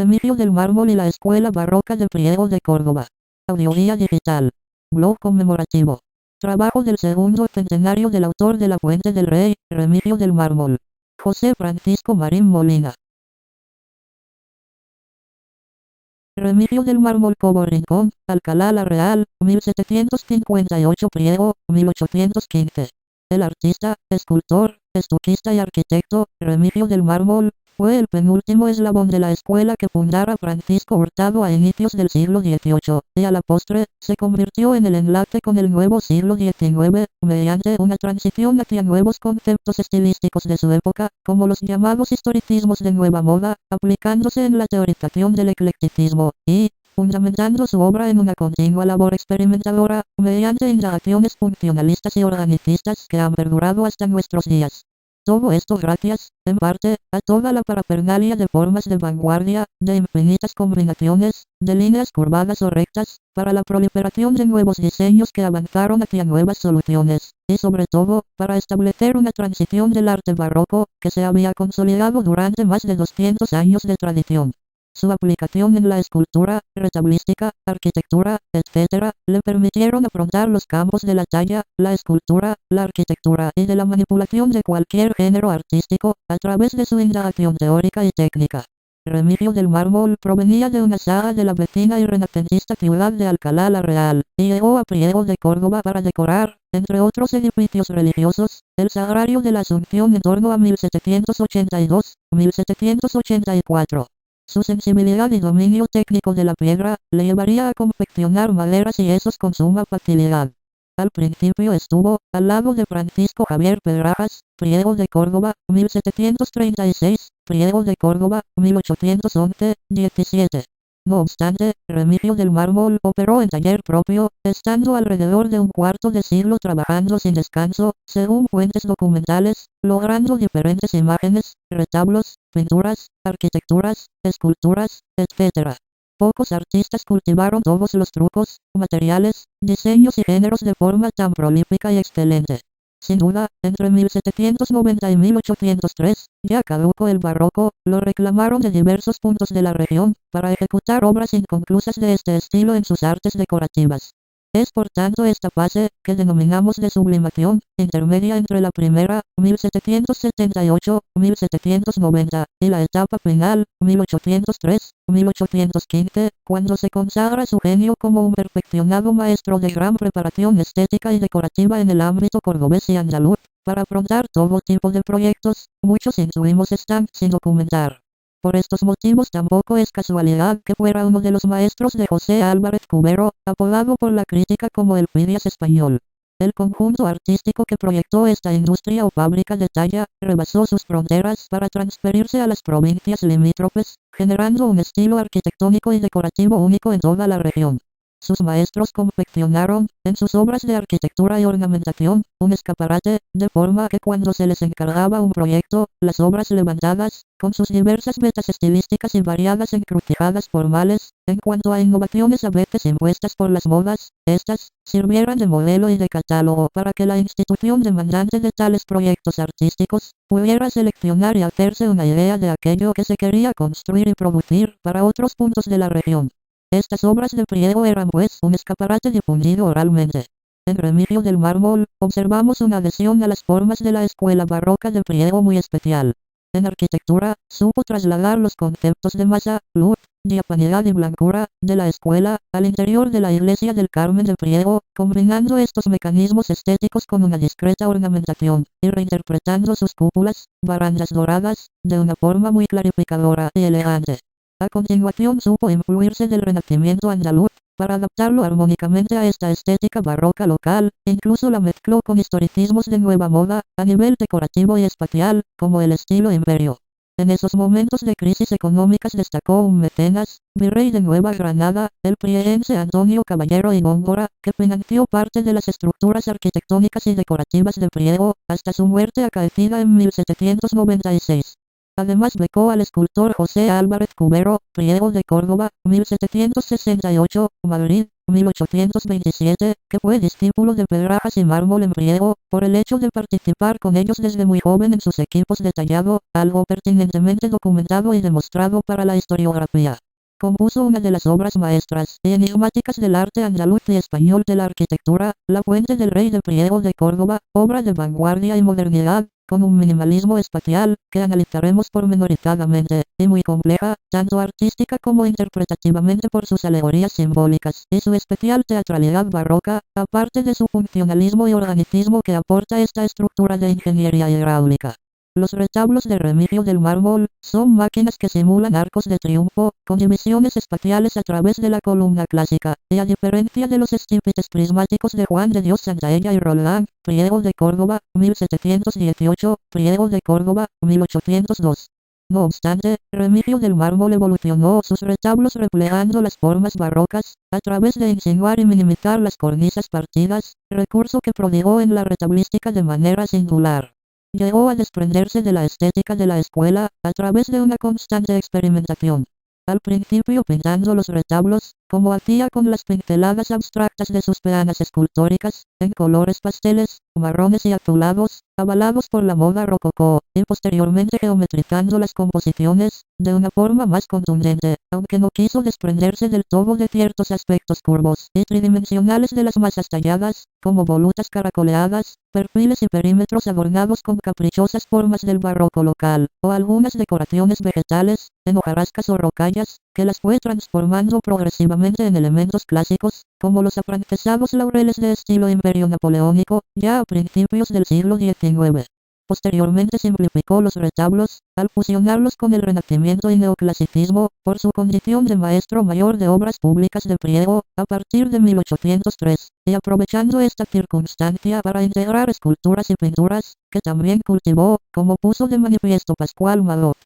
Remigio del Mármol y la Escuela Barroca de Priego de Córdoba. Audioguía digital. Blog conmemorativo. Trabajo del segundo centenario del autor de La Fuente del Rey, Remigio del Mármol. José Francisco Marín Molina. Remigio del Mármol Cobo Rincón, Alcalá la Real, 1758 Priego, 1815. El artista, escultor, estuquista y arquitecto, Remigio del Mármol, fue el penúltimo eslabón de la escuela que fundara Francisco Hurtado a inicios del siglo XVIII, y a la postre, se convirtió en el enlace con el nuevo siglo XIX, mediante una transición hacia nuevos conceptos estilísticos de su época, como los llamados historicismos de nueva moda, aplicándose en la teorización del eclecticismo, y, fundamentando su obra en una continua labor experimentadora, mediante indagaciones funcionalistas y organicistas que han perdurado hasta nuestros días. Todo esto gracias, en parte, a toda la parafernalia de formas de vanguardia, de infinitas combinaciones, de líneas curvadas o rectas, para la proliferación de nuevos diseños que avanzaron hacia nuevas soluciones, y sobre todo, para establecer una transición del arte barroco, que se había consolidado durante más de 200 años de tradición. Su aplicación en la escultura, retablística, arquitectura, etc., le permitieron afrontar los campos de la talla, la escultura, la arquitectura y de la manipulación de cualquier género artístico, a través de su indagación teórica y técnica. Remigio del Mármol provenía de una saga de la vecina y renacentista ciudad de Alcalá la Real, y llegó a Priego de Córdoba para decorar, entre otros edificios religiosos, el Sagrario de la Asunción en torno a 1782-1784. Su sensibilidad y dominio técnico de la piedra, le llevaría a confeccionar maderas y yesos con suma facilidad. Al principio estuvo, al lado de Francisco Javier Pedrajas, Priego de Córdoba, 1736, Priego de Córdoba, 1811-17. No obstante, Remigio del Mármol operó en taller propio, estando alrededor de un cuarto de siglo trabajando sin descanso, según fuentes documentales, logrando diferentes imágenes, retablos, pinturas, arquitecturas, esculturas, etc. Pocos artistas cultivaron todos los trucos, materiales, diseños y géneros de forma tan prolífica y excelente. Sin duda, entre 1790 y 1803, ya caduco el barroco, lo reclamaron de diversos puntos de la región, para ejecutar obras inconclusas de este estilo en sus artes decorativas. Es por tanto esta fase, que denominamos de sublimación, intermedia entre la primera, 1778-1790, y la etapa final, 1803-1815, cuando se consagra su genio como un perfeccionado maestro de gran preparación estética y decorativa en el ámbito cordobés y andaluz, para afrontar todo tipo de proyectos, muchos intuimos están sin documentar. Por estos motivos tampoco es casualidad que fuera uno de los maestros de José Álvarez Cubero, apodado por la crítica como el Fidias español. El conjunto artístico que proyectó esta industria o fábrica de talla, rebasó sus fronteras para transferirse a las provincias limítrofes, generando un estilo arquitectónico y decorativo único en toda la región. Sus maestros confeccionaron, en sus obras de arquitectura y ornamentación, un escaparate, de forma que cuando se les encargaba un proyecto, las obras levantadas, con sus diversas vetas estilísticas y variadas encrucijadas formales, en cuanto a innovaciones a veces impuestas por las modas, estas, sirvieran de modelo y de catálogo para que la institución demandante de tales proyectos artísticos, pudiera seleccionar y hacerse una idea de aquello que se quería construir y producir para otros puntos de la región. Estas obras de Priego eran pues un escaparate difundido oralmente. En Remigio del Mármol, observamos una adhesión a las formas de la escuela barroca de Priego muy especial. En arquitectura, supo trasladar los conceptos de masa, luz, diafanidad y blancura, de la escuela, al interior de la iglesia del Carmen de Priego, combinando estos mecanismos estéticos con una discreta ornamentación, y reinterpretando sus cúpulas, barandas doradas, de una forma muy clarificadora y elegante. A continuación supo influirse del renacimiento andaluz, para adaptarlo armónicamente a esta estética barroca local, incluso la mezcló con historicismos de nueva moda, a nivel decorativo y espacial, como el estilo imperio. En esos momentos de crisis económicas destacó un mecenas, virrey de Nueva Granada, el prieense Antonio Caballero y Góngora, que financió parte de las estructuras arquitectónicas y decorativas de Priego, hasta su muerte acaecida en 1796. Además becó al escultor José Álvarez Cubero, Priego de Córdoba, 1768, Madrid, 1827, que fue discípulo de Pedrajas y Mármol en Priego, por el hecho de participar con ellos desde muy joven en sus equipos de tallado, algo pertinentemente documentado y demostrado para la historiografía. Compuso una de las obras maestras y enigmáticas del arte andaluz y español de la arquitectura, La Fuente del Rey de Priego de Córdoba, obra de vanguardia y modernidad, con un minimalismo espacial, que analizaremos pormenorizadamente, y muy compleja, tanto artística como interpretativamente por sus alegorías simbólicas, y su especial teatralidad barroca, aparte de su funcionalismo y organicismo que aporta esta estructura de ingeniería hidráulica. Los retablos de Remigio del Mármol son máquinas que simulan arcos de triunfo, con divisiones espaciales a través de la columna clásica, y a diferencia de los estípites prismáticos de Juan de Dios Santaella y Roldán, Priego de Córdoba, 1718, Priego de Córdoba, 1802. No obstante, Remigio del Mármol evolucionó sus retablos replegando las formas barrocas, a través de insinuar y minimizar las cornisas partidas, recurso que prodigó en la retablística de manera singular. Llegó a desprenderse de la estética de la escuela, a través de una constante experimentación. Al principio pintando los retablos, como hacía con las pinceladas abstractas de sus peanas escultóricas, en colores pasteles, marrones y azulados, avalados por la moda rococó, y posteriormente geometrizando las composiciones, de una forma más contundente, aunque no quiso desprenderse del todo de ciertos aspectos curvos y tridimensionales de las masas talladas, como volutas caracoleadas, perfiles y perímetros adornados con caprichosas formas del barroco local, o algunas decoraciones vegetales, en hojarascas o rocallas, que las fue transformando progresivamente en elementos clásicos, como los afrancesados laureles de estilo imperio napoleónico, ya a principios del siglo XIX. Posteriormente simplificó los retablos, al fusionarlos con el Renacimiento y Neoclasicismo, por su condición de maestro mayor de obras públicas de Priego, a partir de 1803, y aprovechando esta circunstancia para integrar esculturas y pinturas, que también cultivó, como puso de manifiesto Pascual Magot.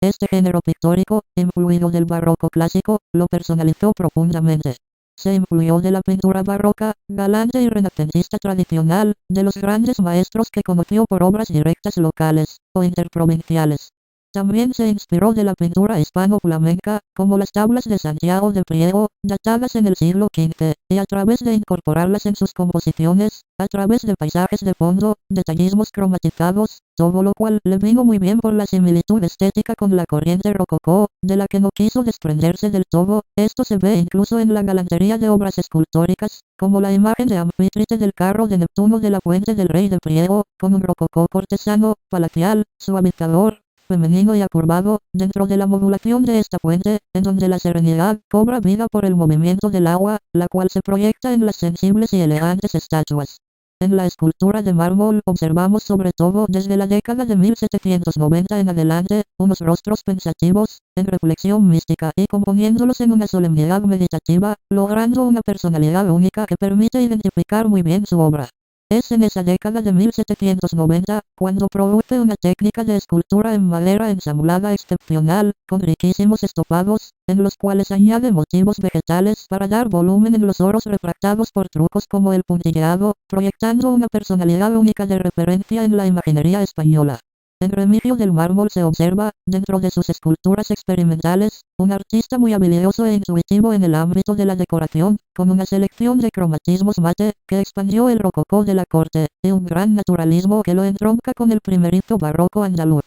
Este género pictórico, influido del barroco clásico, lo personalizó profundamente. Se influyó de la pintura barroca, galante y renacentista tradicional, de los grandes maestros que conoció por obras directas locales, o interprovinciales. También se inspiró de la pintura hispano-flamenca, como las tablas de Santiago de Priego, datadas en el siglo XV, y a través de incorporarlas en sus composiciones, a través de paisajes de fondo, detallismos cromatizados, todo lo cual le vino muy bien por la similitud estética con la corriente rococó, de la que no quiso desprenderse del todo. Esto se ve incluso en la galantería de obras escultóricas, como la imagen de Anfítrite del carro de Neptuno de la Fuente del Rey de Priego, con un rococó cortesano, palacial, suavizador, femenino y acurvado, dentro de la modulación de esta fuente, en donde la serenidad cobra vida por el movimiento del agua, la cual se proyecta en las sensibles y elegantes estatuas. En la escultura de mármol observamos sobre todo desde la década de 1790 en adelante, unos rostros pensativos, en reflexión mística y componiéndolos en una solemnidad meditativa, logrando una personalidad única que permite identificar muy bien su obra. Es en esa década de 1790, cuando produce una técnica de escultura en madera ensamblada excepcional, con riquísimos estopados, en los cuales añade motivos vegetales para dar volumen en los oros refractados por trucos como el puntilleado, proyectando una personalidad única de referencia en la imaginería española. En Remigio del Mármol se observa, dentro de sus esculturas experimentales, un artista muy habilidoso e intuitivo en el ámbito de la decoración, con una selección de cromatismos mate, que expandió el rococó de la corte, y un gran naturalismo que lo entronca con el primerizo barroco andaluz.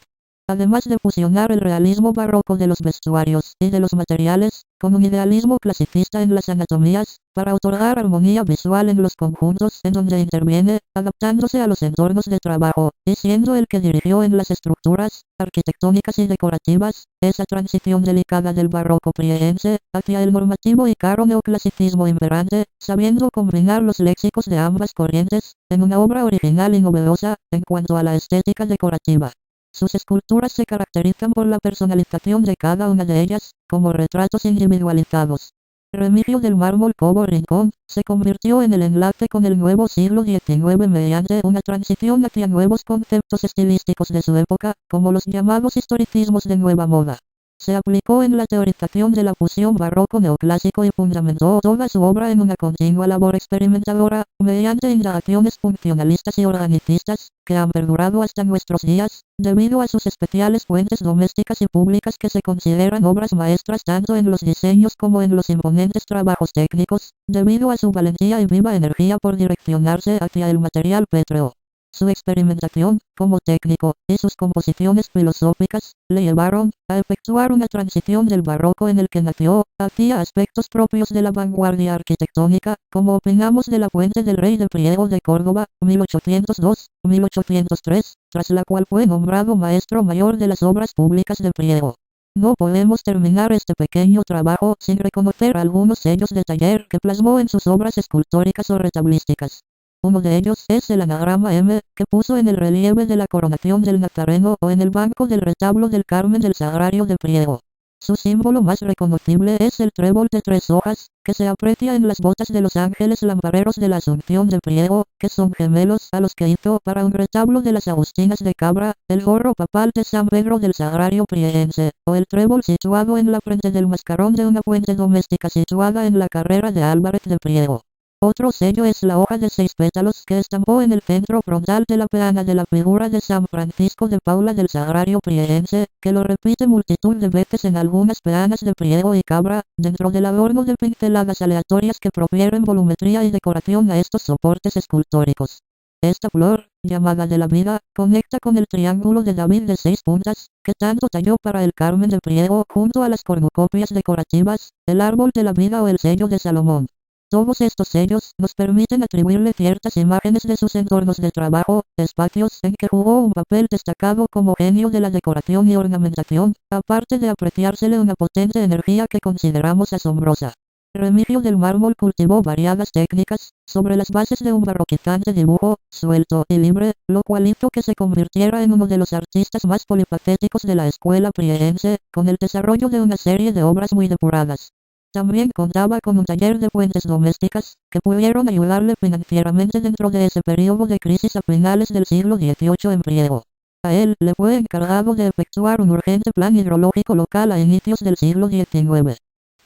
Además de fusionar el realismo barroco de los vestuarios y de los materiales, con un idealismo clasicista en las anatomías, para otorgar armonía visual en los conjuntos en donde interviene, adaptándose a los entornos de trabajo, y siendo el que dirigió en las estructuras arquitectónicas y decorativas, esa transición delicada del barroco priegense, hacia el normativo y caro neoclasicismo imperante, sabiendo combinar los léxicos de ambas corrientes, en una obra original y novedosa, en cuanto a la estética decorativa. Sus esculturas se caracterizan por la personalización de cada una de ellas, como retratos individualizados. Remigio del Mármol Cobo Rincón, se convirtió en el enlace con el nuevo siglo XIX mediante una transición hacia nuevos conceptos estilísticos de su época, como los llamados historicismos de nueva moda. Se aplicó en la teorización de la fusión barroco-neoclásico y fundamentó toda su obra en una continua labor experimentadora, mediante indagaciones funcionalistas y organicistas, que han perdurado hasta nuestros días, debido a sus especiales fuentes domésticas y públicas que se consideran obras maestras tanto en los diseños como en los imponentes trabajos técnicos, debido a su valentía y viva energía por direccionarse hacia el material pétreo. Su experimentación, como técnico, y sus composiciones filosóficas, le llevaron a efectuar una transición del barroco en el que nació, hacia aspectos propios de la vanguardia arquitectónica, como opinamos de la Fuente del Rey de Priego de Córdoba, 1802-1803, tras la cual fue nombrado maestro mayor de las obras públicas de Priego. No podemos terminar este pequeño trabajo sin reconocer algunos sellos de taller que plasmó en sus obras escultóricas o retablísticas. Uno de ellos es el anagrama M, que puso en el relieve de la coronación del Nazareno o en el banco del retablo del Carmen del Sagrario de Priego. Su símbolo más reconocible es el trébol de 3 hojas, que se aprecia en las botas de los ángeles lampareros de la Asunción de Priego, que son gemelos a los que hizo para un retablo de las Agustinas de Cabra, el gorro papal de San Pedro del Sagrario Priegense, o el trébol situado en la frente del mascarón de una fuente doméstica situada en la carrera de Álvarez de Priego. Otro sello es la hoja de 6 pétalos que estampó en el centro frontal de la peana de la figura de San Francisco de Paula del Sagrario Priegense, que lo repite multitud de veces en algunas peanas de Priego y Cabra, dentro del adorno de pinceladas aleatorias que profieren volumetría y decoración a estos soportes escultóricos. Esta flor, llamada de la vida, conecta con el triángulo de David de 6 puntas, que tanto talló para el Carmen de Priego junto a las cornucopias decorativas, el árbol de la vida o el sello de Salomón. Todos estos sellos nos permiten atribuirle ciertas imágenes de sus entornos de trabajo, espacios en que jugó un papel destacado como genio de la decoración y ornamentación, aparte de apreciársele una potente energía que consideramos asombrosa. Remigio del Mármol cultivó variadas técnicas, sobre las bases de un barroquizante dibujo, suelto y libre, lo cual hizo que se convirtiera en uno de los artistas más polifacéticos de la escuela priegense, con el desarrollo de una serie de obras muy depuradas. También contaba con un taller de fuentes domésticas, que pudieron ayudarle financieramente dentro de ese periodo de crisis a finales del siglo XVIII en Priego. A él le fue encargado de efectuar un urgente plan hidrológico local a inicios del siglo XIX.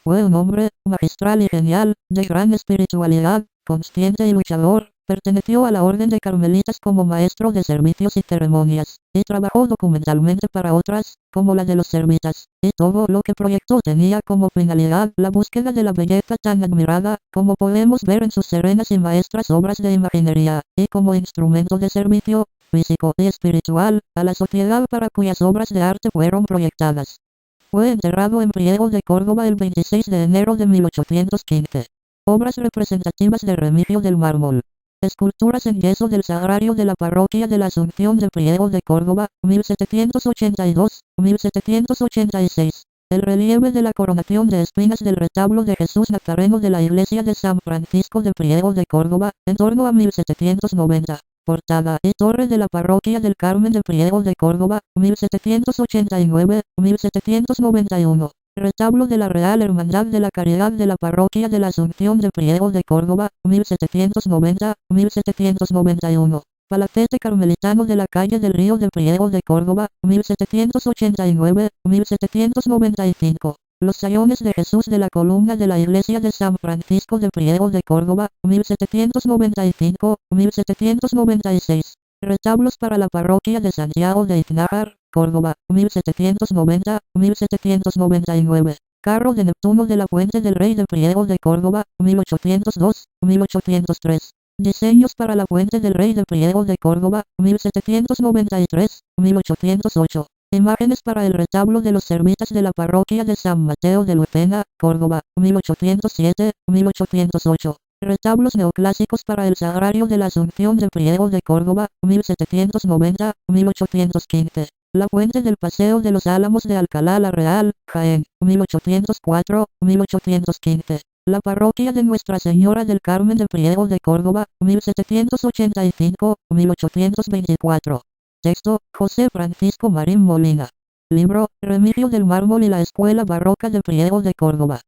Fue un hombre magistral y genial, de gran espiritualidad, consciente y luchador. Perteneció a la orden de carmelitas como maestro de servicios y ceremonias, y trabajó documentalmente para otras, como la de los servitas, y todo lo que proyectó tenía como finalidad la búsqueda de la belleza tan admirada, como podemos ver en sus serenas y maestras obras de imaginería, y como instrumento de servicio, físico y espiritual, a la sociedad para cuyas obras de arte fueron proyectadas. Fue enterrado en Priego de Córdoba el 26 de enero de 1815. Obras representativas de Remigio del Mármol. Esculturas en yeso del Sagrario de la Parroquia de la Asunción de Priego de Córdoba, 1782-1786. El relieve de la coronación de espinas del retablo de Jesús Nazareno de la iglesia de San Francisco de Priego de Córdoba, en torno a 1790. Portada y torre de la Parroquia del Carmen de Priego de Córdoba, 1789-1791. Retablo de la Real Hermandad de la Caridad de la Parroquia de la Asunción de Priego de Córdoba, 1790-1791. Palacete Carmelitano de la Calle del Río de Priego de Córdoba, 1789-1795. Los Sayones de Jesús de la Columna de la Iglesia de San Francisco de Priego de Córdoba, 1795-1796. Retablos para la Parroquia de Santiago de Iznájar, Córdoba, 1790-1799. Carro de Neptuno de la Fuente del Rey de Priego de Córdoba, 1802-1803. Diseños para la Fuente del Rey de Priego de Córdoba, 1793-1808. Imágenes para el retablo de los servitas de la Parroquia de San Mateo de Lucena, Córdoba, 1807-1808. Retablos neoclásicos para el Sagrario de la Asunción de Priego de Córdoba, 1790-1815. La Fuente del Paseo de los Álamos de Alcalá la Real, Jaén, 1804-1815. La Parroquia de Nuestra Señora del Carmen de Priego de Córdoba, 1785-1824. Texto, José Francisco Marín Molina. Libro, Remigio del Mármol y la Escuela Barroca de Priego de Córdoba.